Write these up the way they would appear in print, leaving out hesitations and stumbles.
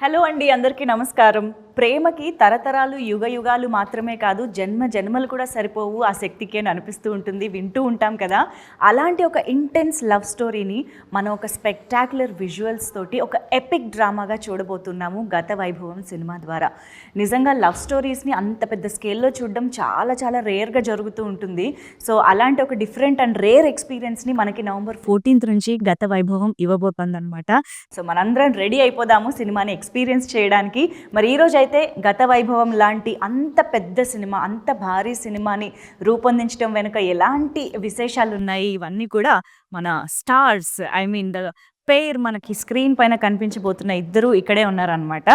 Hello అండి, అందరికీ నమస్కారం. ప్రేమకి తరతరాలు యుగ యుగాలు మాత్రమే కాదు, జన్మ జన్మలు కూడా సరిపోవు ఆ శక్తికి అని అనిపిస్తూ ఉంటుంది, వింటూ ఉంటాం కదా. అలాంటి ఒక ఇంటెన్స్ లవ్ స్టోరీని మనం ఒక స్పెక్టాక్యులర్ విజువల్స్ తోటి ఒక ఎపిక్ డ్రామాగా చూడబోతున్నాము గత వైభవం సినిమా ద్వారా. నిజంగా లవ్ స్టోరీస్ని అంత పెద్ద స్కేల్లో చూడడం చాలా చాలా రేర్గా జరుగుతూ ఉంటుంది. సో అలాంటి ఒక డిఫరెంట్ అండ్ రేర్ ఎక్స్పీరియన్స్ని మనకి November 14th నుంచి గత వైభవం ఇవ్వబోతుంది అనమాట. సో మనందరం రెడీ అయిపోదాము సినిమాని ఎక్స్పీరియన్స్ చేయడానికి. మరి ఈరోజు అయితే గత వైభవం లాంటి అంత పెద్ద సినిమా, అంత భారీ సినిమాని రూపొందించడం వెనుక ఎలాంటి విశేషాలు ఉన్నాయి, ఇవన్నీ కూడా మన స్టార్స్, ద పేర్ మనకి స్క్రీన్ పైన కనిపించబోతున్న ఇద్దరు ఇక్కడే ఉన్నారనమాట.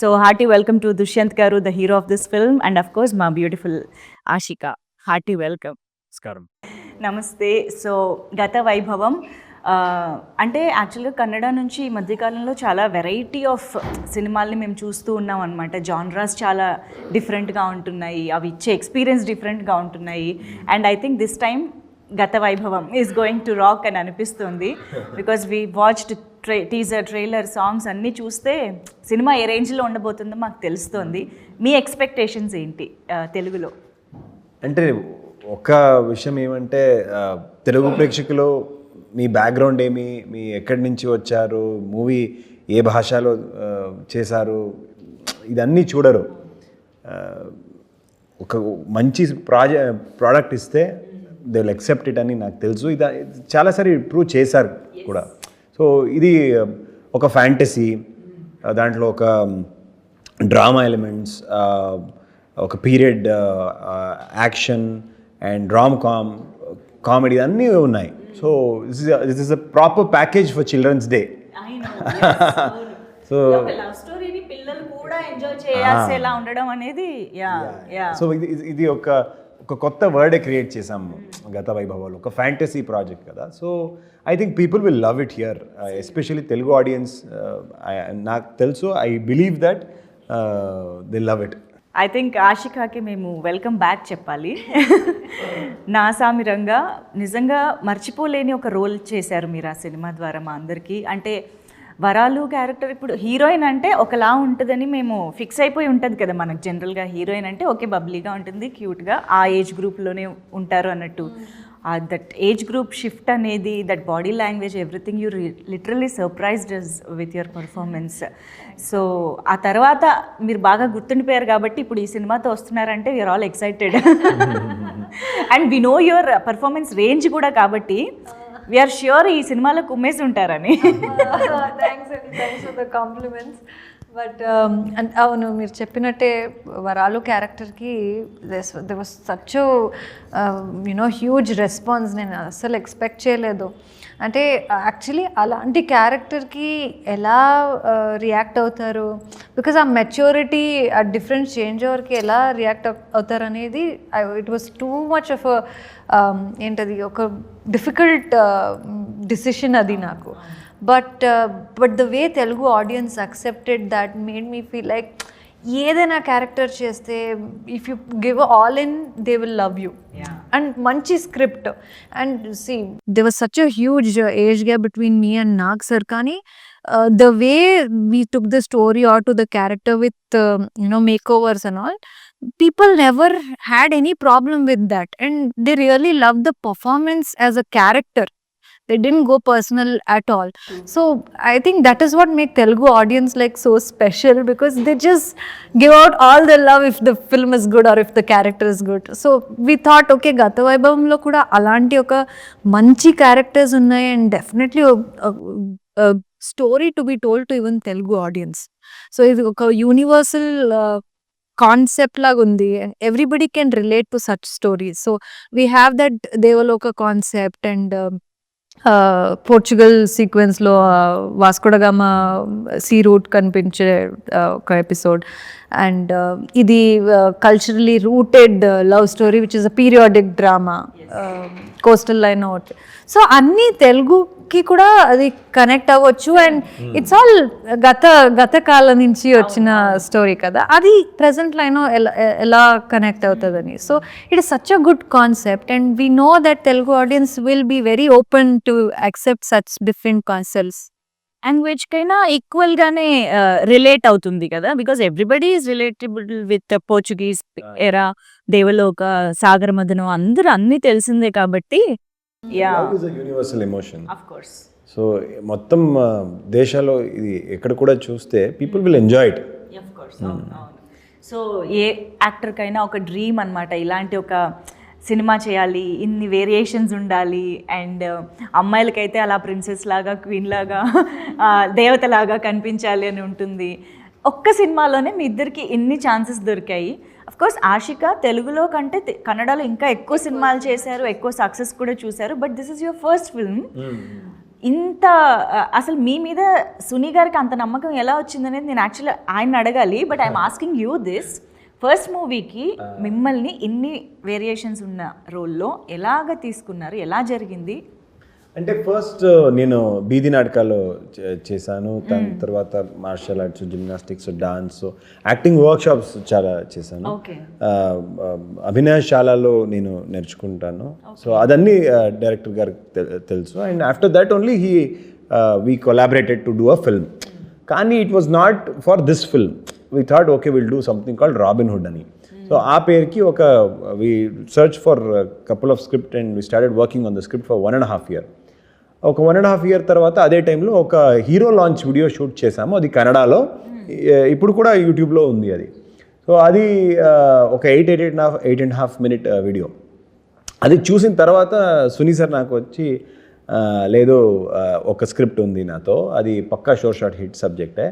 So hearty welcome to Dushyanth గారు, the hero of this film, and of course మా బ్యూటిఫుల్ ఆషిక. Hearty welcome. నమస్తే. సో గత వైభవం అంటే యాక్చువల్గా కన్నడ నుంచి ఈ మధ్యకాలంలో చాలా వెరైటీ ఆఫ్ సినిమాల్ని మేము చూస్తూ ఉన్నాం అనమాట. జాన్రాస్ చాలా డిఫరెంట్గా ఉంటున్నాయి, అవి ఇచ్చే ఎక్స్పీరియన్స్ డిఫరెంట్గా ఉంటున్నాయి. And I think this time గత వైభవం ఈజ్ గోయింగ్ టు రాక్ అని అనిపిస్తుంది. Because we watched teaser, trailer, songs అన్నీ చూస్తే సినిమా ఏ రేంజ్లో ఉండబోతుందో మాకు తెలుస్తుంది. మీ ఎక్స్పెక్టేషన్స్ ఏంటి తెలుగులో? అంటే ఒక విషయం ఏమంటే, తెలుగు ప్రేక్షకులు మీ బ్యాక్గ్రౌండ్ ఏమి, మీ ఎక్కడి నుంచి వచ్చారు, మూవీ ఏ భాషలో చేశారు, ఇదన్నీ చూడరు. ఒక మంచి ప్రోడక్ట్ ఇస్తే దే విల్ యాక్సెప్ట్ ఇట్ అని నాకు తెలుసు. ఇది చాలాసారి ప్రూవ్ చేశారు కూడా. సో ఇది ఒక ఫ్యాంటసీ, దాంట్లో ఒక డ్రామా ఎలిమెంట్స్, ఒక పీరియడ్ యాక్షన్ అండ్ కామెడీ అన్నీ ఉన్నాయి. So this is a proper package for children's day. So love స్టోరీని పిల్లలు కూడా ఎంజాయ్ చేయాల్సేలా ఉండడం అనేది సో ఇది ఒక కొత్త వర్డే క్రియేట్ చేసాము గత వైభవాలు. ఒక ఫ్యాంటసీ ప్రాజెక్ట్ కదా. So I think people will love it here, especially Telugu audiences. నాకు తెలుసు, I believe that they love it. I think ఆషికాకి మేము వెల్కమ్ బ్యాక్ చెప్పాలి. నా సామిరంగా నిజంగా మర్చిపోలేని ఒక రోల్ చేశారు మీరు ఆ సినిమా ద్వారా మా అందరికీ. అంటే వరాలు క్యారెక్టర్, ఇప్పుడు హీరోయిన్ అంటే ఒకలా ఉంటుందని మేము ఫిక్స్ అయిపోయి ఉంటుంది కదా మనకు. జనరల్గా హీరోయిన్ అంటే ఓకే, బబ్లీగా ఉంటుంది, క్యూట్గా, ఆ ఏజ్ గ్రూప్లోనే ఉంటారు అన్నట్టు. దట్ ఏజ్ గ్రూప్ షిఫ్ట్ అనేది, that body language, everything, you literally surprised us with your performance. So ఆ తర్వాత మీరు బాగా గుర్తుండిపోయారు కాబట్టి ఇప్పుడు ఈ సినిమాతో వస్తున్నారంటే we're all excited. And we know your performance range కూడా, కాబట్టి వీఆర్ ష్యూర్ ఈ సినిమాలో కుమ్మేసి ఉంటారని. Thanks for the compliments. But అవును, మీరు చెప్పినట్టే వరాలు క్యారెక్టర్కి they was such huge response. నేను అస్సలు ఎక్స్పెక్ట్ చేయలేదు. అంటే యాక్చువల్లీ అలాంటి క్యారెక్టర్కి ఎలా రియాక్ట్ అవుతారు, బికాజ్ ఆ మెచ్యూరిటీ, ఆ డిఫరెంట్ చేంజ్ ఓవర్కి ఎలా రియాక్ట్ అవుతారు అనేది it was too much of ఏంటది, ఒక డిఫికల్ట్ డిసిషన్ అది నాకు. But the way Telugu audience accepted that made me feel like ఏదైనా క్యారెక్టర్ చేస్తే if you give all in they will love you. And మంచి script, and see they was such a huge age gap between me and Nag sir. కానీ the way we took the story or to the character with makeovers and all, people never had any problem with that, and they really loved the performance as a character. They didn't go personal at all. So I think that is what make Telugu audience like so special, because they just give out all their love if the film is good or if the character is good. So we thought, okay, gata vaibhavam lo kuda alanti oka manchi characters unnayi, and definitely a story to be told to even Telugu audience. So ఇది ఒక universal concept లాగా ఉంది. Everybody can relate to such stories. So we have that Devaloka concept, and Portugal సీక్వెన్స్లో Vasco da Gama sea route కనిపించే ఒక ఎపిసోడ్. And ఇది culturally rooted love story which is a periodic drama, coastal line out. So అన్నీ తెలుగుకి కూడా అది కనెక్ట్ అవ్వచ్చు. అండ్ ఇట్స్ ఆల్ గత కాలం నుంచి వచ్చిన స్టోరీ కదా, అది ప్రజెంట్ లైన్ ఎలా కనెక్ట్ అవుతుందని. So it is such a good concept, and we know that Telugu audience will be very open to accept such different concepts. లాంగ్వేజ్‌కైనా ఈక్వల్‌గానే రిలేట్ అవుతుంది కదా! Because everybody is relatable with Portuguese era, Devaloka, సాగరమథనం అందరూ అన్నీ తెలిసిందే కాబట్టి love is a universal emotion. Of course. So మొత్తం దేశాల్లో ఇది ఎక్కడ కూడా చూస్తే people will enjoy it. Of course. అవును. సో ఏ యాక్టర్కైనా ఒక డ్రీమ్ అన్నమాట, ఇలాంటి ఒక సినిమా చేయాలి, ఇన్ని వేరియేషన్స్ ఉండాలి, అండ్ అమ్మాయిలకైతే అలా ప్రిన్సెస్ లాగా, క్వీన్ లాగా, దేవతలాగా కనిపించాలి అని ఉంటుంది. ఒక్క సినిమాలోనే మీ ఇద్దరికి ఇన్ని ఛాన్సెస్ దొరికాయి. అఫ్ కోర్స్ ఆషిక తెలుగులో కంటే కన్నడలో ఇంకా ఎక్కువ సినిమాలు చేశారు, ఎక్కువ సక్సెస్ కూడా చూశారు. But this is your first film. ఇంత అసలు మీ మీద సునీ గారికి అంత నమ్మకం ఎలా వచ్చిందనేది నేను యాక్చువల్లీ ఆయన అడగాలి. But I'm asking you this, first మూవీకి మిమ్మల్ని ఇన్ని వేరియేషన్స్ ఉన్న రోల్లో ఎలాగ తీసుకున్నారు, ఎలా జరిగింది? అంటే ఫస్ట్ నేను బీది నాటకాల్లో చేశాను, దాని తర్వాత martial arts, gymnastics, dance, acting workshops చాలా చేశాను. అభినయశాలలో నేను నేర్చుకుంటాను. సో అదన్నీ డైరెక్టర్ గారికి తెలుసు. And after that only we collaborated to do a film. కానీ it was not for this film. We thought okay will do something called Robin Hood అని. So ఆ పేరుకి we search for couple of script and we started working on the script for 1.5 years. ఒక 1.5 years తర్వాత అదే టైంలో ఒక hero launch video shoot చేశాము. అది కన్నడలో, ఇప్పుడు కూడా యూట్యూబ్లో ఉంది అది. సో అది ఒక 8.5 minute వీడియో. అది చూసిన తర్వాత సునీ సార్ నాకు వచ్చి, లేదు ఒక స్క్రిప్ట్ ఉంది నాతో, అది పక్కా షోర్ షాట్ హిట్ సబ్జెక్టే,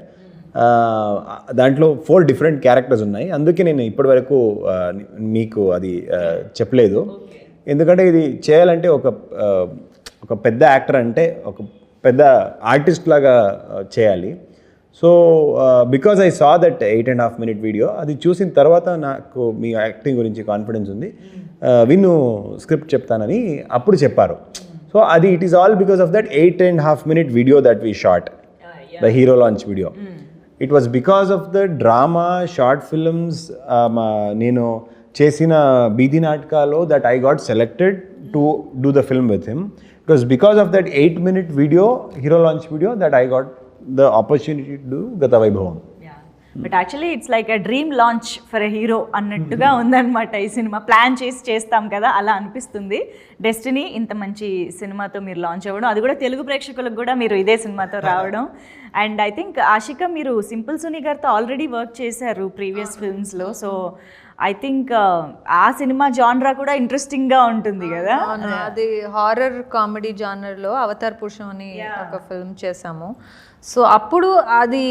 దాంట్లో 4 different క్యారెక్టర్స్ ఉన్నాయి, అందుకే నేను ఇప్పటివరకు మీకు అది చెప్పలేదు. ఎందుకంటే ఇది చేయాలంటే ఒక పెద్ద యాక్టర్ అంటే ఒక పెద్ద ఆర్టిస్ట్ లాగా చేయాలి. So because I saw that 8.5 minute video, అది చూసిన తర్వాత నాకు మీ యాక్టింగ్ గురించి కాన్ఫిడెన్స్ ఉంది, విను స్క్రిప్ట్ చెప్తానని అప్పుడు చెప్పారు. సో అది it is all because of that 8.5 minute video that we shot, the hero launch video. It was because of the drama, short films నేను చేసిన బీది నాటకాలో that I got selected to do the film with him. It was because of that 8 minute video, hero launch video, that I got the opportunity to do Gata Vaibhavam. But actually it's like a dream launch for a hero అన్నట్టుగా ఉందన్నమాట ఈ cinema. Plan చేస్తాం కదా, అలా అనిపిస్తుంది. Destiny ఇంత మంచి సినిమాతో మీరు లాంచ్ అవ్వడం, అది కూడా తెలుగు ప్రేక్షకులకు కూడా మీరు ఇదే సినిమాతో రావడం. అండ్ ఐ థింక్ ఆషిక, మీరు సింపుల్ సునీ గారితో ఆల్రెడీ వర్క్ చేశారు ప్రీవియస్ ఫిల్మ్స్లో. సో ఐ థింక్ ఆ సినిమా జానరా కూడా ఇంట్రెస్టింగ్గా ఉంటుంది కదా. అది హారర్ కామెడీ జానర్లో అవతార్ పురుషం అని ఒక ఫిల్మ్ చేసాము. సో అప్పుడు అది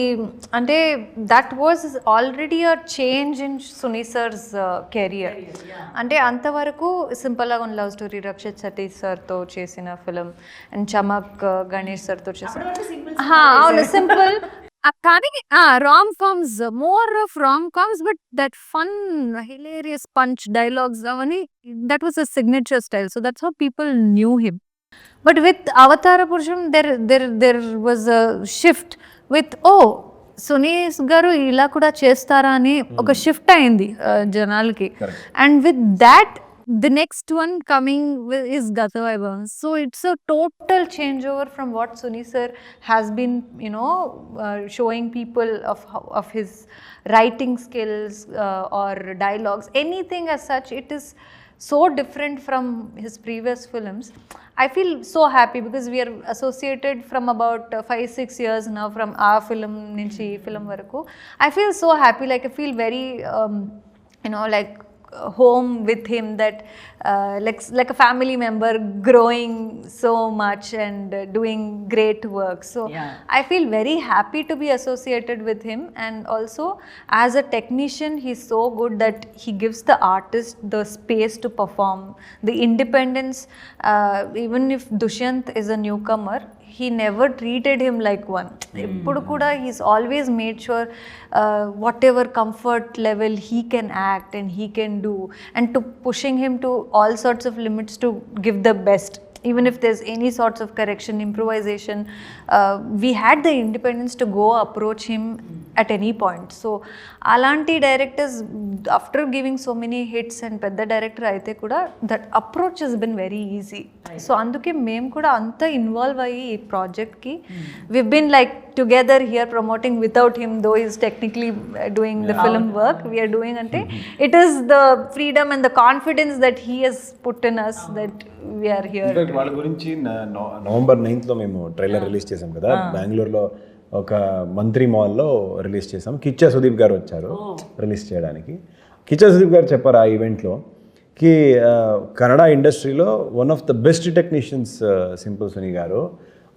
అంటే that was already a change in Sunny sir's career. అంటే అంతవరకు సింపుల్గా ఉన్న లవ్ స్టోరీ రక్షిత్ సతీష్ సార్తో చేసిన ఫిలిం, అండ్ చమక్ గణేష్ సార్తో చేసిన, అవును సింపుల్ కానీ rom coms, more of rom coms, but that fun hilarious punch dialogues అవన్నీ, that was a signature style. So that's how people knew him. But with Avatara Purusham there was a shift with సునీస్ గారు ఇలా కూడా చేస్తారా అని ఒక shift అయింది జనాలకి. And with that the next one coming is Gata Vaibhavam. So it's a total changeover from what Suni sir has been, showing people of his writing skills or dialogues, anything as such. It is so different from his previous films. I feel so happy because we are associated from about 5-6 years now from our film nunchi film varaku. I feel so happy, like I feel very like home with him, that like a family member growing so much and doing great work. So I feel very happy to be associated with him. And also as a technician, he's so good that he gives the artist the space to perform, the independence. Even if Dushyant is a newcomer, he never treated him like one. Eppudu kuda he's always made sure whatever comfort level he can act and he can do, and to pushing him to all sorts of limits to give the best. even if there's any sorts of correction, improvisation, we had the independence to go approach him at any point. So alanti directors, after giving so many hits and pedda director aithe kuda, that approach has been very easy. So anduke mem kuda anta involve ayi ee project ki we've been like together here promoting without him, though he's technically doing the film work. We are doing ante it is the freedom and the confidence that he has put in us that we are here. వాళ్ళ గురించి November 9th లో మేము trailer release చేసాం కదా, బెంగళూరులో ఒక మంత్రి మాల్లో రిలీజ్ చేసాం. కిచ్చా సుదీప్ గారు వచ్చారు రిలీజ్ చేయడానికి. కిచ్చా సుదీప్ గారు చెప్పారు ఆ ఈవెంట్లో కి కన్నడ ఇండస్ట్రీలో one of the best technicians simple Suni గారు,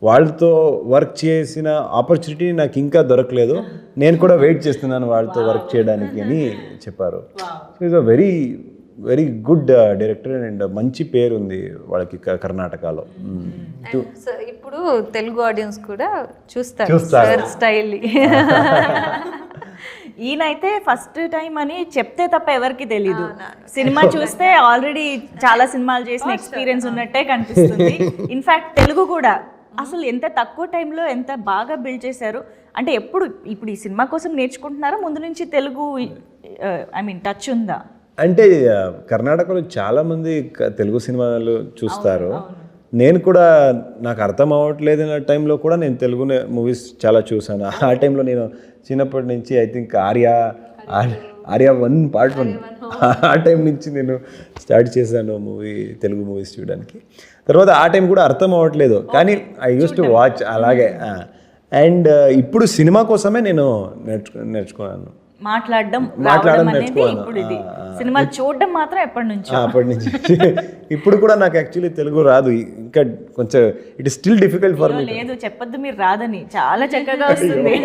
వాళ్ళతో వర్క్ చేసిన ఆపర్చునిటీ నాకు ఇంకా దొరకలేదు, నేను కూడా వెయిట్ చేస్తున్నాను వాళ్ళతో వర్క్ చేయడానికి అని చెప్పారు. So is a very very good director and మంచి పేరు ఉంది వాళ్ళకి కర్ణాటకలో. సో ఇప్పుడు తెలుగు ఆడియన్స్ కూడా చూస్తారు స్టైల్. ఈయనైతే ఫస్ట్ టైం అని చెప్తే తప్ప ఎవరికి తెలీదు. సినిమా చూస్తే ఆల్రెడీ చాలా సినిమాలు చేసిన ఎక్స్పీరియన్స్ ఉన్నట్టే కనిపిస్తుంది. ఇన్ఫ్యాక్ట్ తెలుగు కూడా అసలు ఎంత తక్కువ టైంలో ఎంత బాగా బిల్డ్ చేశారు అంటే, ఇప్పుడు ఈ సినిమా కోసం నేర్చుకుంటున్నారా, ముందు నుంచి తెలుగు ఐ మీన్ టచ్ ఉందా? అంటే కర్ణాటకలో చాలామంది తెలుగు సినిమాలు చూస్తారు. నేను కూడా నాకు అర్థం అవ్వట్లేదు అన్న టైంలో కూడా నేను తెలుగు మూవీస్ చాలా చూసాను. ఆ టైంలో నేను చిన్నప్పటి నుంచి ఐ థింక్ ఆర్య 1 Part 1 ఆ టైం నుంచి నేను స్టార్ట్ చేశాను తెలుగు మూవీస్ చూడడానికి. తర్వాత ఆ టైం కూడా అర్థం అవ్వట్లేదు, కానీ ఐ యూస్ టు వాచ్ అలాగే. అండ్ ఇప్పుడు సినిమా కోసమే నేను నేర్చుకున్నాను మాట్లాడడం అనేది. ఇప్పుడు ఇది సినిమాలు చూడడం మాత్రం అప్పటి నుంచి. ఇప్పుడు కూడా నాకు యాక్చువల్లీ తెలుగు రాదు, ఇంకా కొంచెం it is still difficult for me. లేదు చెప్పొద్దు మీరు రాదని, చాలా చక్కగా వస్తుంది.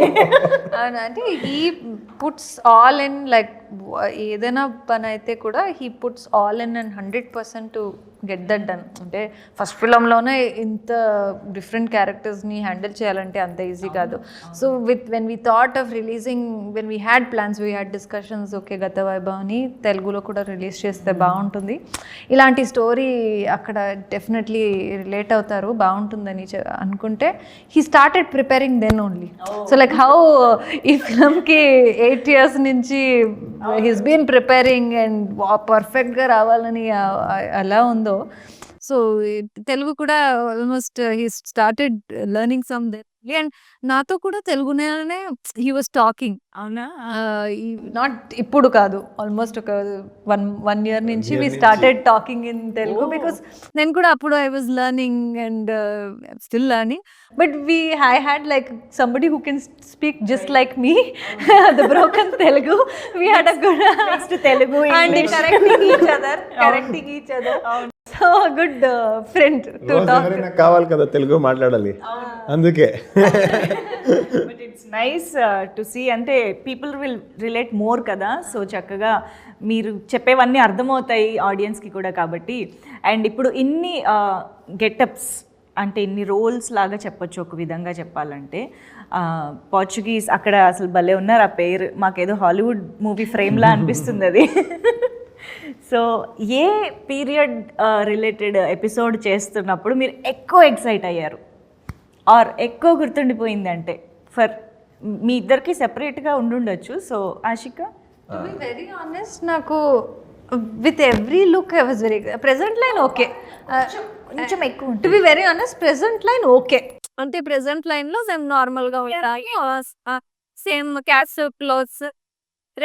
అంటే he puts all in, like ఏదైనా పని అయితే కూడా he puts all in and 100% to get that done. అంటే ఫస్ట్ ఫిలంలోనే ఇంత డిఫరెంట్ క్యారెక్టర్స్ని హ్యాండిల్ చేయాలంటే అంత ఈజీ కాదు. So when we thought of releasing, when we had plans, we had discussions, okay గత వైభవ్ని తెలుగులో కూడా రిలీజ్ చేస్తే బాగుంటుంది, ఇలాంటి స్టోరీ అక్కడ డెఫినెట్లీ రిలేట్ అవుతారు, బాగుంటుందని అనుకుంటే he started preparing then only. So like how ఈ ఫిల్మ్కి 8 years నుంచి హీస్ బీన్ ప్రిపేరింగ్ అండ్ పర్ఫెక్ట్గా రావాలని అలా ఉందో. సో తెలుగు కూడా almost he started learning some day, and నాతో కూడా తెలుగునే హీ వాస్ టాకింగ్. అవునా? నాట్ ఇప్పుడు కాదు, ఆల్మోస్ట్ ఒక 1 year నుంచి we started talking in Telugu, because నేను కూడా అప్పుడు I was learning and still learning. But I had like somebody who can speak just like me, the broken Telugu. We had a good Telugu and correcting each other. So good friend to talk. కావాలి కదా తెలుగు మాట్లాడాలి, అందుకే. But it's nice to see, అంటే people will relate more కదా. సో చక్కగా మీరు చెప్పేవన్నీ అర్థమవుతాయి ఆడియన్స్కి కూడా కాబట్టి. అండ్ ఇప్పుడు ఇన్ని గెటప్స్ అంటే ఇన్ని రోల్స్ లాగా చెప్పొచ్చు ఒక విధంగా చెప్పాలంటే. పోర్చుగీస్ అక్కడ అసలు భలే ఉన్నారు, ఆ పేరు మాకేదో హాలీవుడ్ మూవీ ఫ్రేమ్లా అనిపిస్తుంది అది. So a period related episode చేస్తున్నప్పుడు మీరు ఎక్కువ ఎక్సైట్ అయ్యారు ఆర్ ఎక్కువ గుర్తుండిపోయింది అంటే? ఫర్ మీ ఇద్దరికి సెపరేట్గా ఉండుండొచ్చు. So Ashika? To be very honest, నాకు with every look I was very present line okay, కొంచెం ఎక్కువ. To be very honest present line okay, అంటే ప్రెసెంట్ లైన్లో సేమ్ నార్మల్గా ఉంటాయి, same cuts clothes,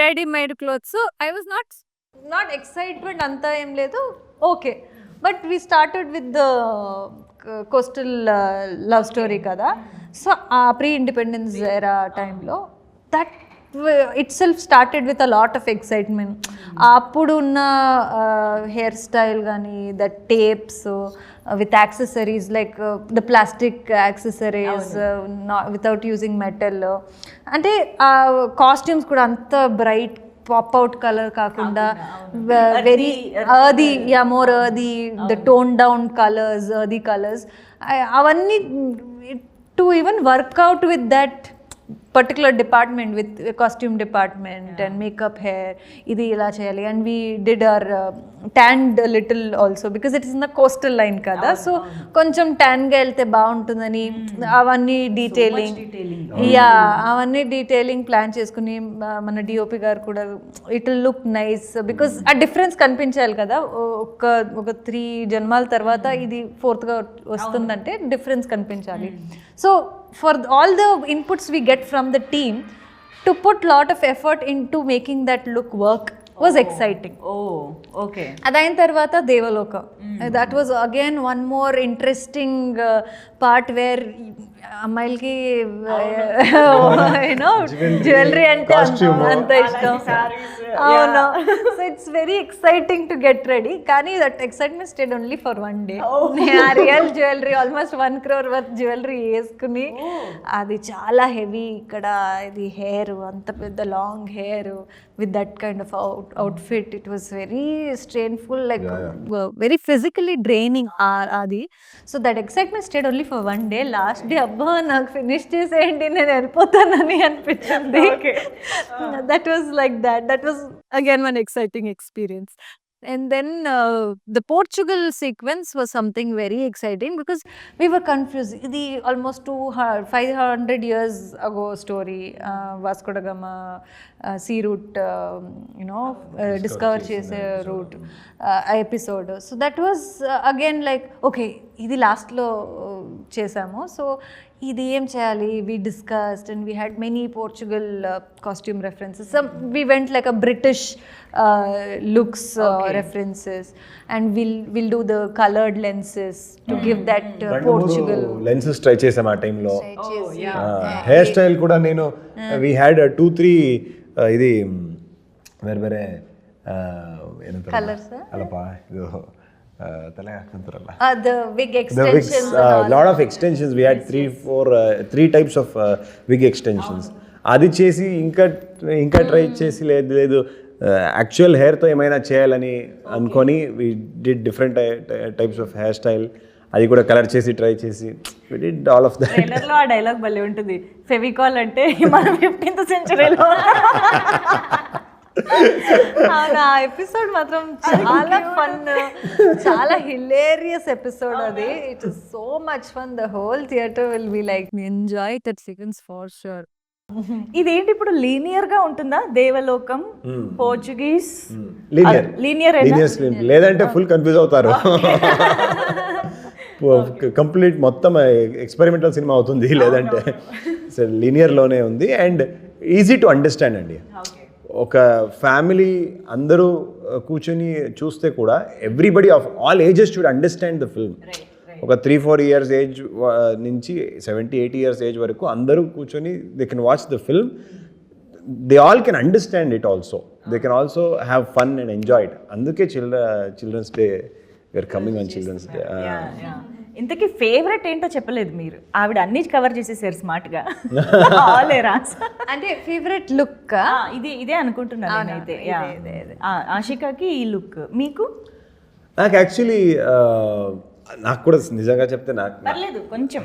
readymade clothes. I was not excitement అంతా ఏం లేదు, okay. But we started with the coastal love story కదా. సో ఆ ప్రీ ఇండిపెండెన్స్ ఎరా టైంలో that itself started with a lot of excitement. అప్పుడున్న hair style కానీ, the tapes with accessories like the plastic accessories, without using metal. అంటే costumes కూడా అంత bright pop out colour కాకుండా very earthy, more earthy, the toned down colors, earthy colors, అవన్నీ to even work out with that particular department with costume department and makeup hair ఇది ఇలా చేయాలి and we did our tanned little also because it is in the coastal line కదా so కొంచెం ట్యాన్గా వెళ్తే బాగుంటుందని అవన్నీ డీటెయిలింగ్ అవన్నీ డీటెయిలింగ్ ప్లాన్ చేసుకుని మన డిఓపి గారు కూడా it will look nice because ఆ డిఫరెన్స్ కనిపించాలి కదా ఒక 3 జన్మాల తర్వాత ఇది 4th వస్తుందంటే డిఫరెన్స్ కనిపించాలి so for all the inputs we get from the team to put lot of effort into making that look work was exciting. Okay. అదైన తర్వాత Devaloka that was again one more interesting part where అమ్మాయిలకి jewellery అంటే అంత ఇష్టం అవును so it's very exciting to get ready కానీ that excitement stayed only for 1 day ఆ real jewellery almost 1 crore worth jewellery వేసుకుని అది చాలా హెవీ ఇక్కడ ఇది హెయిర్ అంత పెద్ద long hair with that kind of outfit it was very strainful like very physically draining adi. So that excitement stayed only for 1 day. Last day abba నాకు finish చేసేయండి నేను వెళ్ళిపోతానని అనిపించింది. That was like that was again one exciting experience. And then the Portugal sequence was something very exciting because we were confused. Idi almost 500 years ago story. Vasco da Gama sea route discover chese route episode. So that was again like okay idi last lo chesamo so ఇది ఏం చేయాలి we discussed and we had many Portugal costume references. Some we went like a British looks references and we'll do the colored lenses to give that Portugal lenses try chesam aa time lo hair style kuda nenu we had 2-3 ఇది వేరే colors alapa ido talaga the wig extensions lot of extensions we had 3 types of wig extensions అది చేసి ఇంకా try చేసి లేదు actual హెయిర్తో ఏమైనా చేయాలని అనుకొని we did different types of hair style అది కూడా కలర్ చేసి ట్రై చేసి we did all of that. ట్రైలర్లో ఆ డైలాగ్ భలే ఉంటుంది ఫెవికాల్ అంటే మన 15th centuryలో అవునా ఎపిసోడ్ మాత్రం చాలా ఫన్ చాలా హిలేరియస్ ఎపిసోడ్ అది it is so much fun the whole theatre will be like enjoy that sequence for sure. ఇదేంటి ఇప్పుడు లీనియర్ గా ఉంటుందా దేవలోకం పోర్చుగీస్ లీనియర్ స్క్రీన్ లేదంటే ఫుల్ కన్ఫ్యూజ్ అవుతారు కంప్లీట్ మొత్తం ఎక్స్పెరిమెంటల్ సినిమా అవుతుంది లేదంటే లీనియర్లోనే ఉంది అండ్ ఈజీ టు అండర్స్టాండ్ అండి. ఒక ఫ్యామిలీ అందరూ కూర్చొని చూస్తే కూడా everybody of all ages should understand the film. ఒక 3-4 years ఏజ్ నుంచి 70-80 years ఏజ్ వరకు అందరూ కూర్చొని they can watch the film. They all can understand it also. They can also have fun and enjoy it. అందుకే children's day we are coming on children's day. ఇంతకీ favourite ఏంటో చెప్పలేదు మీరు. ఆవిడ అన్ని కవర్ చేసేసారు స్మార్ట్గా ఆల్ ఎరాస్. అంటే ఫేవరెట్ లుక్ ఇదే అనుకుంటున్నాను నేనైతే. ఆషికాకి ఈ లుక్, మీకు? నాకు యాక్చువల్లీ నాకు కూడా నిజంగా చెప్తే పర్లేదు కొంచెం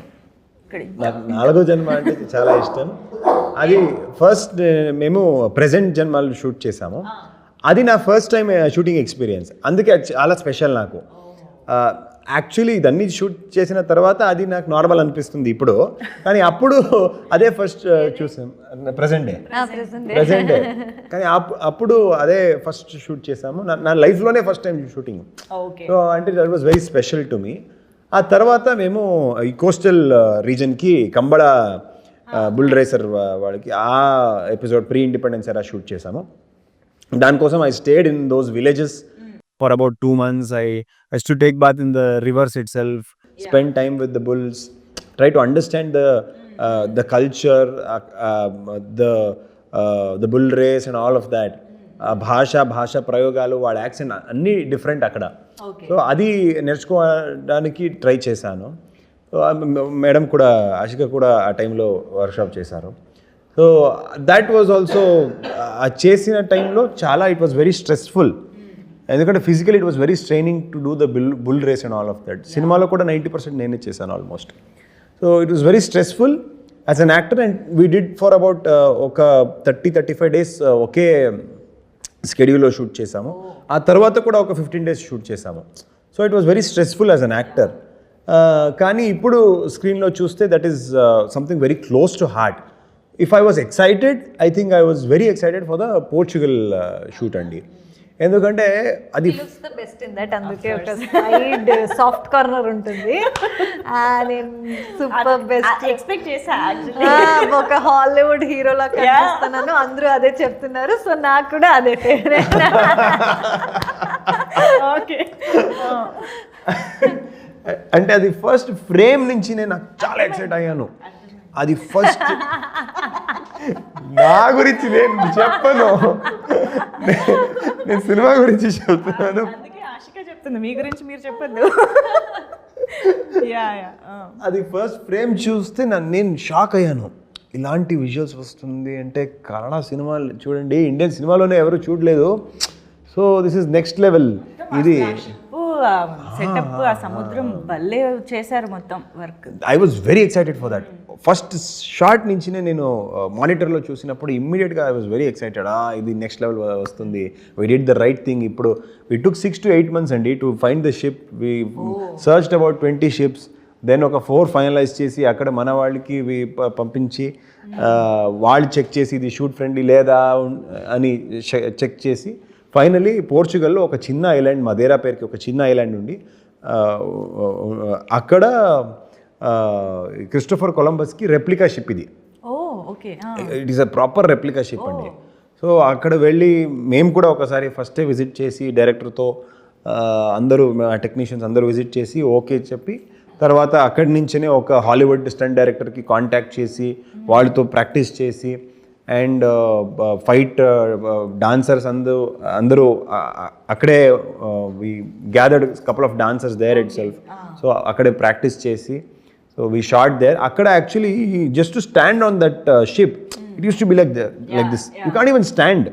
నాకు 4వ జన్మ అంటే చాలా ఇష్టం. అది ఫస్ట్ మేము ప్రెజెంట్ జన్మలు షూట్ చేసాము. అది నా ఫస్ట్ టైం షూటింగ్ ఎక్స్పీరియన్స్. అందుకే చాలా స్పెషల్ నాకు. యాక్చువల్లీ ఇదన్నీ షూట్ చేసిన తర్వాత అది నాకు నార్మల్ అనిపిస్తుంది ఇప్పుడు, కానీ అప్పుడు అదే ఫస్ట్ చూసాం. ప్రెజెంట్ డే కానీ అప్పుడు అదే ఫస్ట్ షూట్ చేసాము. నా లైఫ్లోనే ఫస్ట్ టైం షూటింగ్. సో అంటే that was very special to me. ఆ తర్వాత మేము ఈ కోస్టల్ రీజన్కి కంబళ బుల్ రేసర్ వాళ్ళకి ఆ episode pre independence era shoot చేసాము. దానికోసం I stayed in those villages for about 2 months. I used to take bath in the rivers itself, spend time with the bulls, try to understand the culture, the bull race and all of that. భాష ప్రయోగాలు, వాళ్ళ accent అన్నీ different అక్కడ. So అది నేర్చుకోవడానికి try చేశాను. So madam కూడా ఆషిక కూడా ఆ టైంలో వర్క్షాప్ చేశారు. సో దట్ వాజ్ ఆల్సో చేసిన టైంలో చాలా ఇట్ వాజ్ వెరీ స్ట్రెస్ఫుల్. ఎందుకంటే physical it was very straining to do the bull race and all of that. సినిమాలో కూడా 90% నేనే చేశాను almost. So it was very stressful as an actor and we did for about ఒక 30-35 days ఒకే స్కెడ్యూల్లో shoot చేసాము. ఆ తర్వాత కూడా ఒక 15 డేస్ షూట్ చేసాము. So it was very stressful as an actor. కానీ ఇప్పుడు స్క్రీన్లో చూస్తే that is something very close to heart. If I was excited, I think I was very excited for the Portugal shoot అండి. ఎందుకంటే అది the best in that, అందుకే ఒక side soft corner ఉంటుంది. సూపర్ బెస్ట్ ఎక్స్పెక్ట్ చేసా actually. ఒక Hollywood హీరోలా కనిపిస్తున్నాను, అందరూ అదే చెప్తున్నారు. సో నాకు కూడా అదే ఫేవరెట్. ఓకే. అంటే అది ఫస్ట్ ఫ్రేమ్ నుంచి నేను చాలా ఎక్సైట్ అయ్యాను. అది ఫస్ట్ నా గురించి నేను చెప్పను, నేను సినిమా గురించి చెప్తున్నాను. అందుకే ఆశిక చెప్తుంది, మీ గురించి మీరు చెప్పొద్దు. అది ఫస్ట్ ఫ్రేమ్ చూస్తే నేను షాక్ అయ్యాను. ఇలాంటి విజువల్స్ వస్తుంది అంటే కన్నడ సినిమాలు చూడండి, ఇండియన్ సినిమాలోనే ఎవరు చూడలేదు. So this is next level. ఇది సెటప్, ఆ సముద్రం భలే చేశారు మొత్తం work. I was very excited for that. First shot నుంచినే నేను మానిటర్లో చూసినప్పుడు ఇమ్మీడియట్గా ఐ వాజ్ వెరీ ఎక్సైటెడ్. ఇది నెక్స్ట్ లెవెల్ వస్తుంది. We did the right thing. ఇప్పుడు వీ టుక్ 6 to 8 months అండి to find the ship. We searched about 20 ships. Then ఒక 4 ఫైనలైజ్ చేసి అక్కడ మన వాళ్ళకి పంపించి వాళ్ళు చెక్ చేసి ఇది షూట్ ఫ్రెండ్లీ లేదా అని చెక్ చేసి ఫైనలీ పోర్చుగల్లో ఒక చిన్న ఐలాండ్, మదేరా పేరుకి ఒక చిన్న ఐలాండ్ ఉండి అక్కడ క్రిస్టోఫర్ కొలంబస్కి రెప్లికా షిప్ ఇది. It is a proper replica ship అండి. సో అక్కడ వెళ్ళి మేము కూడా ఒకసారి ఫస్టే విజిట్ చేసి డైరెక్టర్తో అందరూ టెక్నీషియన్స్ అందరూ విజిట్ చేసి ఓకే చెప్పి తర్వాత అక్కడి నుంచే ఒక హాలీవుడ్ స్టంట్ డైరెక్టర్కి కాంటాక్ట్ చేసి వాళ్ళతో ప్రాక్టీస్ చేసి అండ్ ఫైట్ డాన్సర్స్ అందరూ అక్కడే we gathered couple of dancers there itself. So అక్కడే ప్రాక్టీస్ చేసి సో వీ షాట్ దేర్. అక్కడ actually just to stand on that ship it use to be like this, you can't even stand.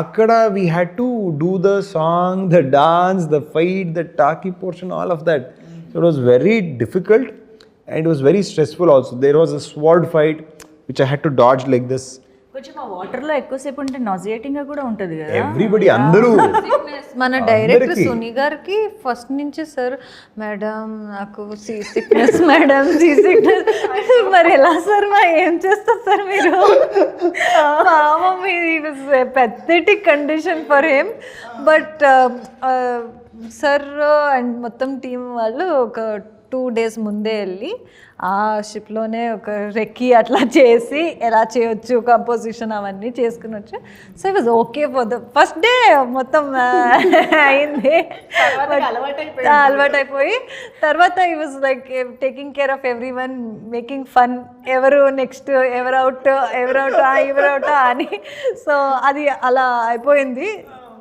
అక్కడ we had to do the song, the dance, the fight, the talkie portion, all of that. So it was very difficult and it was very stressful also. There was a sword fight which I had to dodge like this. కొంచెం ఆ వాటర్లో ఎక్కువసేపు ఉంటే నాజియేటింగ్ గా కూడా ఉంటుంది కదా. Everybody, అందరూ మన డైరెక్టర్ సునీ గారికి ఫస్ట్ నుంచి సార్ మేడం నాకు sea sickness madam, sea sickness. మరి ఎలా సార్, మా ఏం చేస్తారు సార్ మీరు? పాపం ఇది pathetic condition for him. But sir and మొత్తం టీం వాళ్ళు ఒక 2 days ముందే వెళ్ళి ఆ షిప్లోనే ఒక రెక్కి అట్లా చేసి ఎలా చేయొచ్చు కంపోజిషన్ అవన్నీ చేసుకుని వచ్చి. So it was okay for the first day. మొత్తం అయింది, అలవాటైపోయి తర్వాత ఈ was like taking care of every one, making fun. ఎవరు నెక్స్ట్, ఎవరు అవుటా అని. సో అది అలా అయిపోయింది.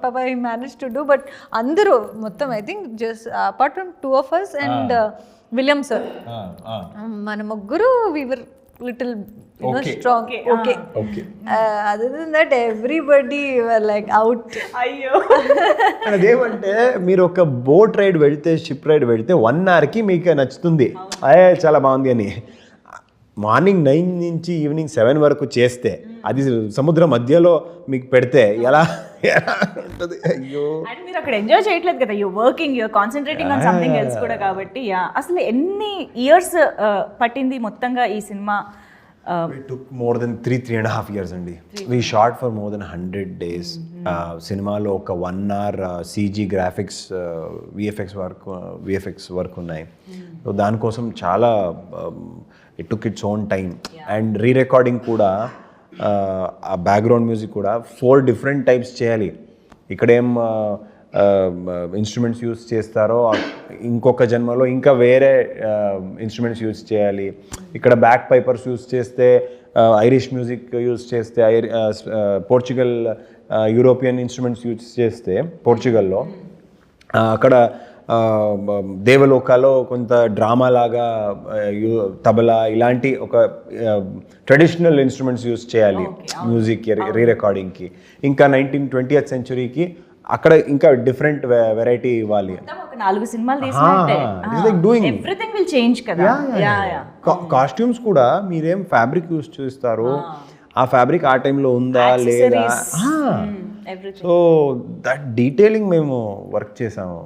Papa, he managed to do, but అందరూ మొత్తం I think just apart from 2 of us and William sir, మన ముగ్గురు we were little strong. Okay. Other than that everybody were like out. అయ్యో. అదేమంటే మీరు ఒక బోట్ రైడ్ వెళ్తే, షిప్ రైడ్ వెళ్తే 1 hourకి మీకు నచ్చుతుంది, చాలా బాగుంది అని. మార్నింగ్ 9 నుంచి ఈవినింగ్ 7 వరకు చేస్తే అది సముద్రం మధ్యలో మీకు పెడితే ఎలా ఉంటుంది? అయ్యో. అండ్ మీరు అక్కడ ఎంజాయ్ చేయట్లేదు కదా, you working, you concentrating on something else కూడా కాబట్టి. అసలు ఎన్ని ఇయర్స్ పట్టింది మొత్తంగా ఈ cinema? It took more than 3.5 years అండి. We shot for more than 100 days. సినిమాలో ఒక 1 hour CG graphics, VFX work ఉన్నాయి. సో దానికోసం చాలా it took its own time. And re-recording కూడా, ఆ బ్యాక్గ్రౌండ్ మ్యూజిక్ కూడా 4 different టైప్స్ చేయాలి. ఇక్కడేం ఇన్స్ట్రుమెంట్స్ యూజ్ చేస్తారో ఇంకొక జన్మలో ఇంకా వేరే ఇన్స్ట్రుమెంట్స్ యూజ్ చేయాలి. ఇక్కడ బ్యాక్ పైపర్స్ యూజ్ చేస్తే ఐరిష్ మ్యూజిక్ యూజ్ చేస్తే, పోర్చుగల్ యూరోపియన్ ఇన్స్ట్రుమెంట్స్ యూజ్ చేస్తే పోర్చుగల్లో, అక్కడ దేవలోకాలో కొంత డ్రామా లాగా తబలా ఇలాంటి ఒక ట్రెడిషనల్ ఇన్స్ట్రుమెంట్స్ యూజ్ చేయాలి మ్యూజిక్ రీరికార్డింగ్కి. ఇంకా 19th-20th centuryకి అక్కడ ఇంకా డిఫరెంట్ వెరైటీ ఇవ్వాలి. ఒక 4 సినిమాలు తీసినట్టే. It's like doing. Everything will change కదా. కాస్ట్యూమ్స్ కూడా మీరేం ఫ్యాబ్రిక్ యూస్ చేస్తారు, ఆ ఫ్యాబ్రిక్ ఆ టైంలో ఉందా లేదా, సో దట్ డీటెయిలింగ్ మేము వర్క్ చేసాము.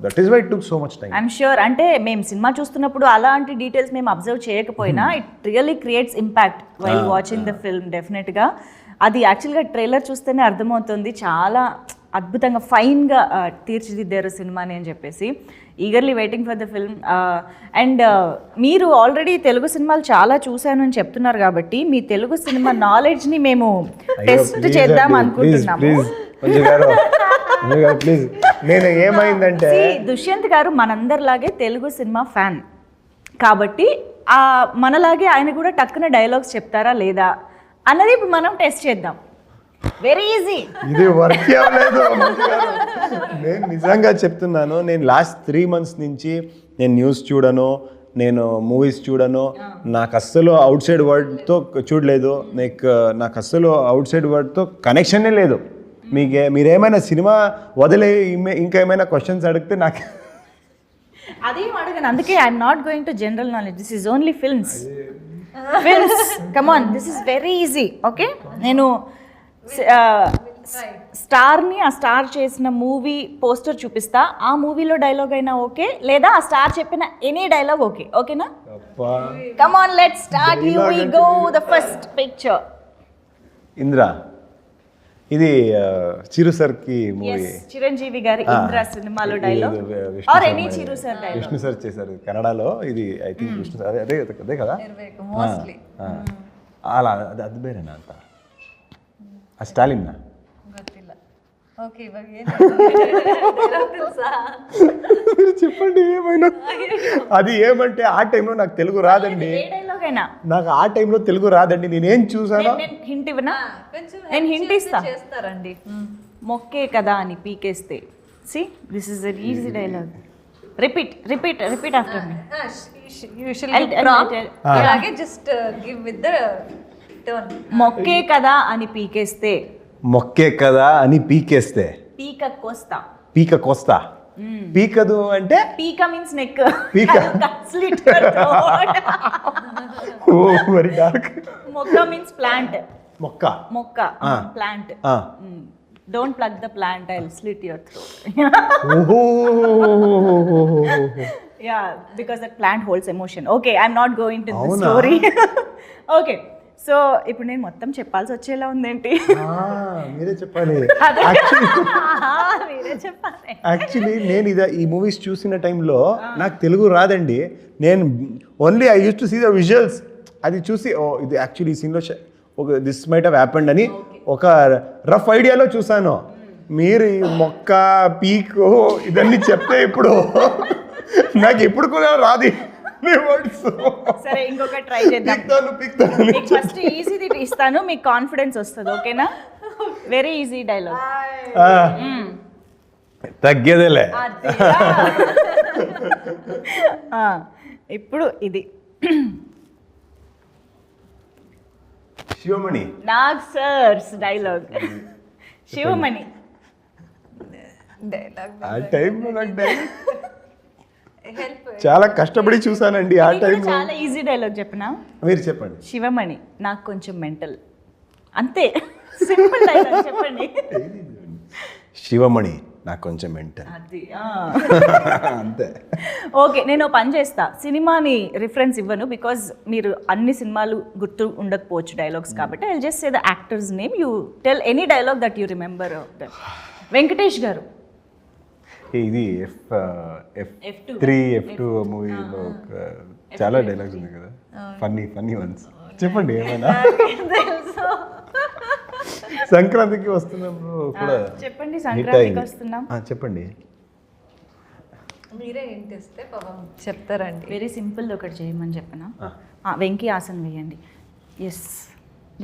That is why it took so much time. I'm sure. అంటే మేము సినిమా చూస్తున్నప్పుడు అలాంటి డీటెయిల్స్ మేము అబ్జర్వ్ చేయకపోయినా it really creates impact while watching the film. డెఫినెట్గా అది యాక్చువల్గా ట్రైలర్ చూస్తేనే అర్థమవుతుంది, చాలా అద్భుతంగా ఫైన్గా తీర్చిదిద్దారు సినిమాని అని చెప్పేసి. Eagerly waiting for the film. And మీరు ఆల్రెడీ తెలుగు సినిమాలు చాలా చూశాను అని చెప్తున్నారు కాబట్టి మీ తెలుగు సినిమా నాలెడ్జ్ని మేము టెస్ట్ చేద్దాం అనుకుంటున్నాము. నేను ఏమైందంటే దుష్యంత్ గారు మనందరిలాగే తెలుగు సినిమా ఫ్యాన్ కాబట్టి మనలాగే ఆయన కూడా టక్కున డైలాగ్స్ చెప్తారా లేదా అన్నది ఇప్పుడు మనం టెస్ట్ చేద్దాం. Very easy. ఇది వర్క్ అవ్వలేదు. నేను నిజంగా చెప్తున్నాను, నేను లాస్ట్ 3 months నుంచి నేను న్యూస్ చూడను, నేను మూవీస్ చూడను, నాకు అస్సలు అవుట్ సైడ్ వరల్డ్తో చూడలేదు, నాకు అస్సలు అవుట్ సైడ్ వరల్డ్తో కనెక్షనే లేదు. మీరేమైనా సినిమా వదిలే ఇంకా ఏమైనా క్వశ్చన్స్ అడిగితే నాకు అదేం అడగను. అందుకే I'm not going to general knowledge, this is only films. Come on, this is very easy. Okay, నేను స్టార్ని ఆ స్టార్ చేసిన మూవీ పోస్టర్ చూపిస్తా, ఆ మూవీలో డైలాగ్ అయినా ఓకే, లేదా ఆ స్టార్ చెప్పిన ఎనీ డైలాగ్ ఓకే. ఓకేనా? Come on, let's start. You we go the first picture. Indra, ఇది చిరు సార్ కి మూవీ, చిరంజీవి గారి ఇంద్ర సినిమాలో dialogue or any Chiru sir dialogue. Vishnu sir చేశారు కన్నడలో. ఇది ఐ థింక్ విష్ణు సార్ అదే కదా అలా. అది బేరేనా అంత ఆ స్టాలిన్ చెప్పండి ఏమైనా. అది ఏమంటే ఆ టైంలో నాకు తెలుగు రాదండి, నాకు ఆ టైంలో తెలుగు రాదండి. నేనేం చూసానో హింట్ ఇవ్వనా? నేను హింట్ ఇస్తా. మొక్కే కదా అని పీకేస్తే. See, this is an easy dialogue. Repeat after me. Just give with the tone. మొక్కే కదా అని పీకేస్తే. మొక్కే కదా అని పీకేస్తే. పీక కోస్తా. పీక కోస్తా. పీకదు అంటే పీక మీన్స్ నెక్. పీక వెరీ డార్క్. మొక్క మీన్స్ ప్లాంట్. మొక్క plant. Don't plug the plant, I'll slit your throat. Yeah, because that plant holds emotion. Okay, I'm not going to the story. Okay, so ఇప్పుడు నేను మొత్తం చెప్పాల్సి వచ్చేలా ఉందేంటి? మీరే చెప్పాలి. మీరే చెప్పాలి. యాక్చువల్లీ నేను ఈ మూవీస్ చూసిన టైంలో నాకు తెలుగు రాదండి. నేను only I use to see the visuals. అది చూసి ఓ ఇది యాక్చువల్లీ ఈ సీన్లో దిస్ మైట్ హ్యావ్ హ్యాపెండ్ అని ఒక రఫ్ ఐడియాలో చూసాను. మీరు మొక్క పీకు ఇదన్నీ చెప్తే ఇప్పుడు నాకు ఎప్పుడు కూడా రాదు. సరే, ఇంకొక ట్రై చేద్దాం. మీకు ఫస్ట్ ఈజీది ఇస్తాను, మీకు కాన్ఫిడెన్స్ వస్తుంది. ఓకేనా? Very easy dialogue. తగ్గేదేలే. ఇప్పుడు ఇది శివమణి, నాగ్ సర్స్ డైలాగ్. శివమణి ఆ టైంలో నాకు చాలా కష్టపడి చూసానండి. ఆ టైంలో చాలా ఈజీ డైలాగ్ చెప్పినా. మీరు చెప్పండి. శివమణి, నాకు కొంచెం మెంటల్. అంతే, సింపుల్ డైలాగ్ చెప్పండి. శివమణి, నాకు కొంచెం మెంటల్. అది అంతే. ఓకే, నేను పని చేస్తా. సినిమాని రిఫరెన్స్ ఇవ్వను బికాజ్ మీరు అన్ని సినిమాలు గుర్తు ఉండకపోవచ్చు డైలాగ్స్ కాబట్టి. I will just say the actors name, you tell any dialogue that you remember. Venkatesh గారు. ఇది F3 F2 మూవీలో చాలా డైలాగ్స్ ఉన్నాయి కదా, ఫన్నీ వన్స్. చెప్పండి ఏమైనా. సంక్రాంతికి వస్తున్నప్పుడు కూడా చెప్పండి. సంక్రాంతికి వస్తున్నాం. చెప్పండి. మీరే ఏంటి ఇస్తే పాపం చెప్తారండి. వెరీ సింపుల్ ఒకటి చేయమని చెప్పనా? వెంకీ ఆసన్ వేయండి. Yes,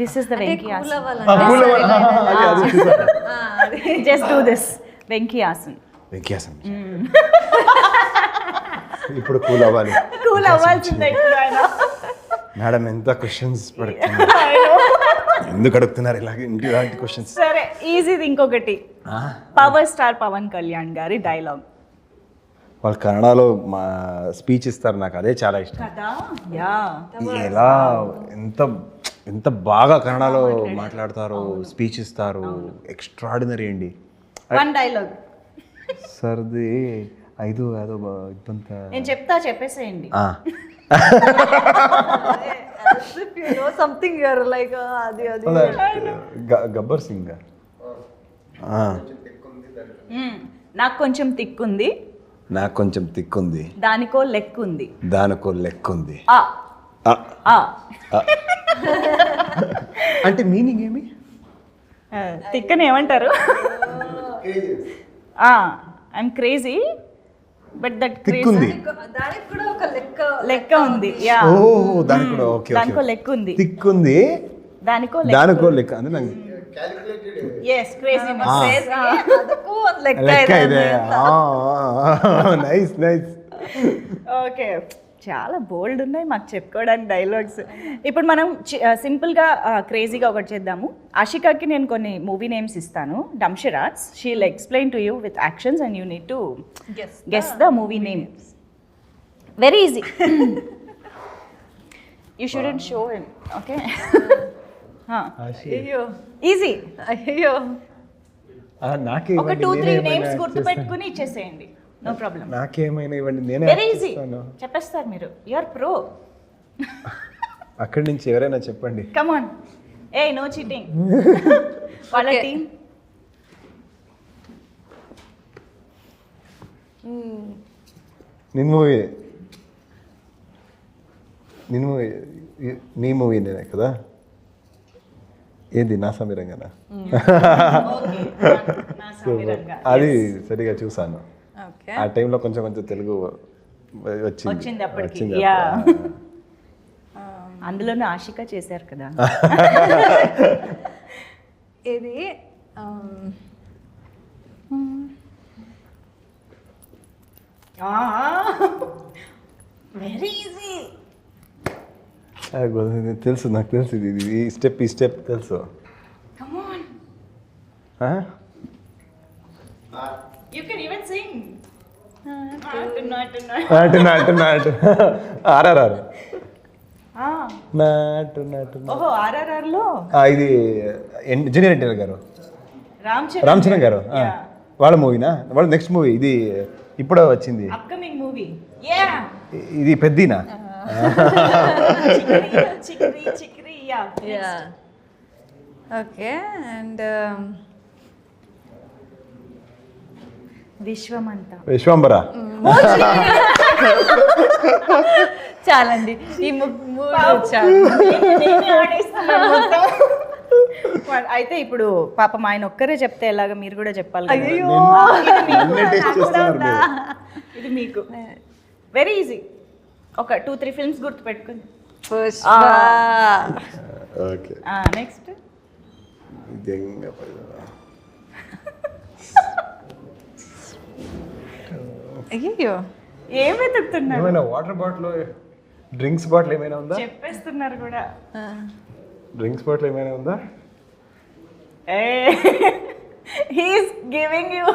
this is the Venky asan. Just do this. Venky asan. ఇప్పుడు కూల్ అవ్వాలి. కూల్ అవ్వాల్సిందే ఇప్పుడు ఆయన. మేడం ఎంత క్వశ్చన్స్ పడుతుంది. ఎందుకు అడుగుతున్నారు ఇలాంటి క్వశ్చన్స్? సరే ఈజీది ఇంకొకటి. పవర్ స్టార్ పవన్ కళ్యాణ్ గారి డైలాగ్. వాళ్ళు కన్నడలో మా స్పీచ్ ఇస్తారు, నాకు అదే చాలా ఇష్టం. కదా యా ఎలా ఎంత బాగా కన్నడలో మాట్లాడతారో, స్పీచ్ ఇస్తారు, ఎక్స్ట్రాడినరీ అండి. వన్ డైలాగ్ సర్ది ఐదు అదో ఇబ్బంది. నేను చెప్పేసేయండి. సంథింగ్ యూర్ లైక్ అది గబ్బర్ సింగ్. నాకు కొంచెం తిక్కుంది, నాకు కొంచెం తిక్కుంది, దానికో లెక్కుంది, దానికో లెక్కుంది. అంటే మీనింగ్ ఏమి? తిక్కని ఏమంటారు? ఐఎమ్ క్రేజీ బట్ దట్ తిక్కుంది, దానికి కూడా ఒక లెక్క ఉంది. యా ఓ దానికి కూడా ఓకే. దానికో లెక్క ఉంది, తిక్కుంది, దానికో లెక్క అంటే నాకు yes craziness ಅದಕ್ಕೂ ಒಂದು ಲೆಕ್ಕ లెక్క ಇದೆ ಇದೆ. Nice nice. ఓకే చాలా బోల్డ్ ఉన్నాయి మాకు చెప్పుకోవడానికి డైలాగ్స్. ఇప్పుడు మనం సింపుల్గా క్రేజీగా ఒకటి చేద్దాము. ఆషికాకి నేను కొన్ని మూవీ నేమ్స్ ఇస్తాను, dumb charades. She will explain to you with actions and you need to guess the movie name. Very easy. You shouldn't show in. Okay అయ్యో ఈజీ. అయ్యో నాకే ఒక 2-3 నేమ్స్ గుర్తు పెట్టుకుని ఇచ్చేసేయండి, నో ప్రాబ్లం. నాకేమైనా ఇవ్వండి, నేనే వెరీ ఈజీ చెప్పేస్తారు మీరు. You're pro. అక్కడి నుంచి ఎవరైనా చెప్పండి. Come on, a no cheating. వాళ్ళ టీం నిన్ను మూవీ నీ మూవీనే కదా? ఏది నా సమీరంగానా? అది సరిగా చూసాను. ఆ టైంలో కొంచెం తెలుగు వచ్చింది అప్పటికి. అందులోనే ఆషిక చేశారు కదా. ఇది వెరీ ఈజీ. తెలుసు, నాకు తెలుసు. ఇది ఈ స్టెప్ తెలుసు. Come on, you can even Singh. నాటు ఆర్ఆర్ఆర్. ఓహో ఆర్ఆర్ఆర్ లో ఇది జూనియర్ ఎన్టీఆర్ గారు, రామ్ చరణ్ గారు వాళ్ళ మూవీనా? వాళ్ళ నెక్స్ట్ మూవీ ఇది ఇప్పుడే వచ్చింది, అప్కమింగ్ మూవీ. యా ఇది పెద్దనా? చిక్రీ యా. Okay and Vishwambhara. చాలండి ఈ అయితే ఇప్పుడు పాపం ఆయన ఒక్కరే చెప్తే ఎలాగా, మీరు కూడా చెప్పాలి. ఇది మీకు వెరీ ఈజీ. ఒక 2-3 ఫిల్మ్స్ గుర్తు పెట్టుకుని. ఓకే నెక్స్ట్ అయ్యో ఏం వెతుకుతున్నారు? ఏమైనా వాటర్ బాటిల్, డ్రింక్స్ బాటిల్ ఏమైనా ఉందా? చెప్పేస్తున్నారు కూడా. డ్రింక్స్ బాటిల్ ఏమైనా ఉందా? He's giving you.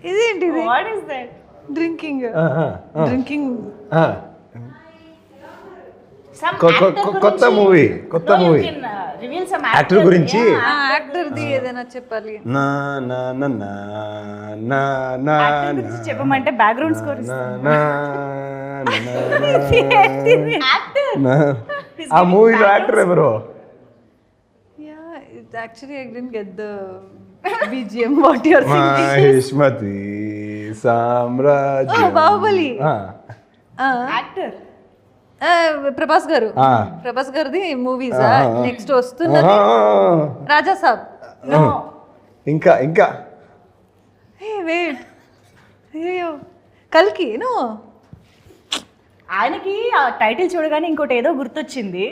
ఇదేంటి? What is that? డ్రింకింగ్. కొత్త మూవీ యాక్టర్ గురించి. యాక్టర్ది ఏదైనా చెప్పాలి. చెప్పమంటే బ్యాక్గ్రౌండ్ స్కోర్. ఆ మూవీలో యాక్టర్ ఎవరు? Actually, I didn't get the BGM. What you're singing? Maheshmati సామ్రాజ్యం. బాహుబలి యాక్టర్ ప్రభాస్ గారు. ప్రభాస్ గారిది మూవీస్. నెక్స్ట్ వస్తున్నది రాజా సాబ్. ఇంకా వెయిట్, అయ్యో కల్కి. నో, ఆయనకి ఆ టైటిల్ చూడగానే ఇంకోటి ఏదో గుర్తొచ్చింది.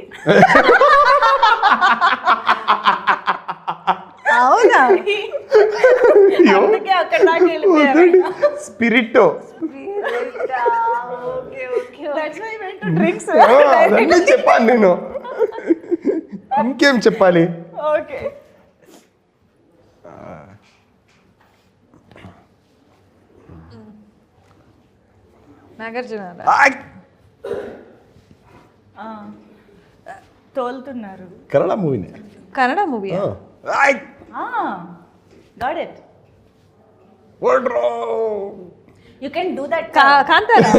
అవునా? అందుకే అక్కడ దాకా వెళ్ళిపోయారు. స్పిరిటో. చెప్పాను నేను. ఇంకేం చెప్పాలి? ఓకే. నాగార్జున తోలుతున్నారు. కన్నడ మూవీనే. Kannada movie got it. You can do that. Kantara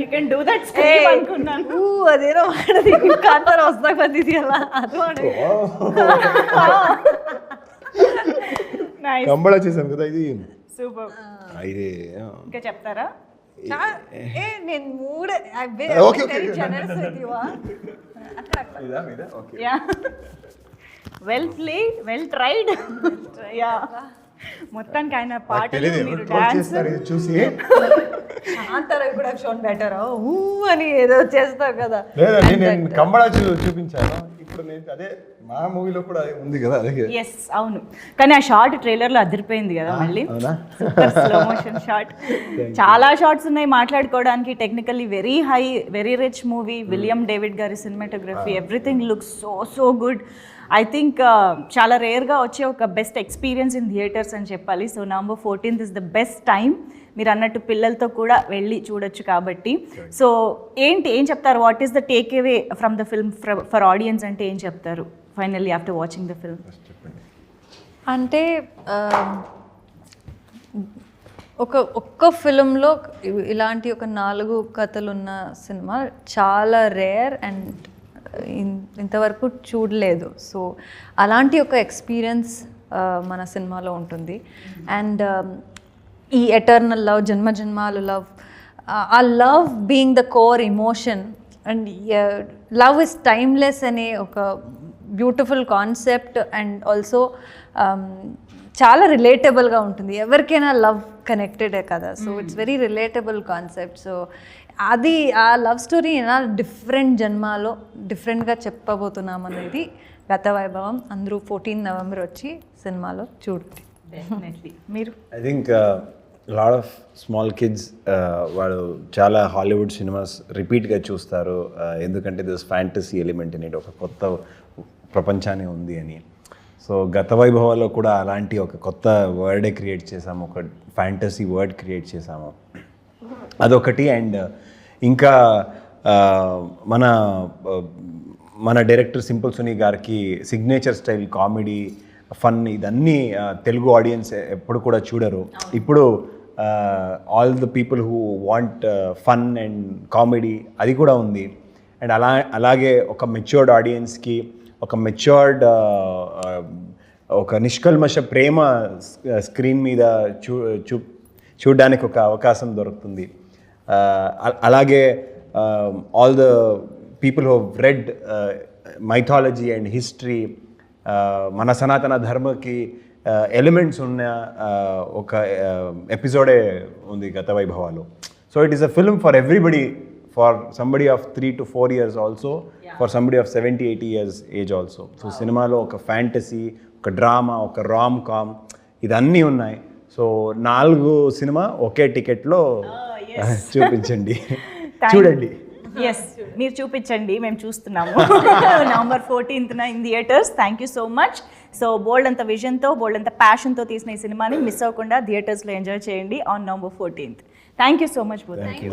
you can do that scream అనుకున్నాను. అదేనో వాడది కాంతారా వస్తా కొద్ది అలా అది వాడు. నైస్, కంబళ చేశాను కదా ఇది. సూపర్. ఇది ఇంకా చెప్తారా? నేను మూడు okay okay. Yeah, well played, well tried. Yeah, మొత్తానికి ఆయన పాటలు, మీరు డాన్స్ చూసి కాంతారా కూడా షోన్ బెటర్ అని ఏదో చేస్తావు కదా. నేను కంబళ చూపించాను. ఇప్పుడు నేను అదే మా మూవీలో కూడా ఉంది కదా అదే. ఎస్, అవును. కానీ ఆ షార్ట్ ట్రైలర్ లో అదిరిపోయింది కదా మళ్ళీ. Super slow motion shot. చాలా షార్ట్స్ ఉన్నాయి మాట్లాడుకోవడానికి. Technically very high, very rich movie. William David గారి cinematography, everything looks so good. I think చాలా రేర్గా వచ్చే ఒక బెస్ట్ ఎక్స్పీరియన్స్ ఇన్ థియేటర్స్ అని చెప్పాలి. So November 14th is the best time. మీరు అన్నట్టు పిల్లలతో కూడా వెళ్ళి చూడొచ్చు కాబట్టి. సో ఏం చెప్తారు? What is the take away from the film for audience అంటే ఏం చెప్తారు finally after watching the film? అంటే ఒక్క ఫిలింలో ఇలాంటి ఒక 4 కథలున్న సినిమా చాలా రేర్ అండ్ ఇంతవరకు చూడలేదు. సో అలాంటి ఒక ఎక్స్పీరియన్స్ మన సినిమాలో ఉంటుంది. అండ్ ఈ ఎటర్నల్ లవ్, జన్మజన్మాలు లవ్, ఆ love being the core emotion and love is timeless అనే ఒక బ్యూటిఫుల్ కాన్సెప్ట్. అండ్ ఆల్సో చాలా రిలేటబుల్గా ఉంటుంది. ఎవరికైనా లవ్ కనెక్టెడే కదా. So it's very relatable concept. So అది ఆ లవ్ స్టోరీ ఎలా డిఫరెంట్ జన్మాలో డిఫరెంట్గా చెప్పబోతున్నాం అనేది గత వైభవం. అందరూ 14 November వచ్చి సినిమాలో చూడండి. డెఫినెట్లీ. మీరు? I think lot of small kids వాళ్ళు చాలా హాలీవుడ్ సినిమాస్ రిపీట్గా చూస్తారు. ఎందుకంటే దిస్ ఫ్యాంటసీ ఎలిమెంట్ అనేది ఒక కొత్త ప్రపంచాన్ని ఉంది అని. సో గత వైభవాల్లో కూడా అలాంటి ఒక కొత్త వర్డే క్రియేట్ చేసాము, ఒక ఫ్యాంటసీ వర్డ్ క్రియేట్ చేసాము, అదొకటి. అండ్ ఇంకా మన డైరెక్టర్ సింపుల్ సునీ గారికి సిగ్నేచర్ స్టైల్ కామెడీ, ఫన్, ఇదన్నీ తెలుగు ఆడియన్స్ ఎప్పుడు కూడా చూడరు. ఇప్పుడు all the people who want fun and comedy అది కూడా ఉంది. అండ్ అలాగే ఒక మెచ్యూర్డ్ ఆడియన్స్కి ఒక మెచ్యూర్డ్ ఒక నిష్కల్మష ప్రేమ స్క్రీన్ మీద చూడడానికి ఒక అవకాశం దొరుకుతుంది. అలాగే all the people who read mythology and history, మన సనాతన ధర్మకి ఎలిమెంట్స్ ఉన్న ఒక ఎపిసోడే ఉంది గత వైభవాలు. So it is a film for everybody, for somebody of 3 to 4 years also, for somebody of 70-80 years age also. So సినిమాలో ఒక ఫ్యాంటసీ, ఒక డ్రామా, ఒక రామ్ కామ్, ఇదన్నీ ఉన్నాయి. సో 4 సినిమా ఒకే టికెట్లో చూపించండి, చూడండి. ఎస్, మీరు చూపించండి, మేము చూస్తున్నాము. November 14th in theatres. Thank you so much. So bold అంత విజన్తో, బోల్డ్ అంత ప్యాషన్తో తీసిన ఈ సినిమాని మిస్ అవ్వకుండా థియేటర్స్లో ఎంజాయ్ చేయండి on November 14th. Thank you so much. Thank you.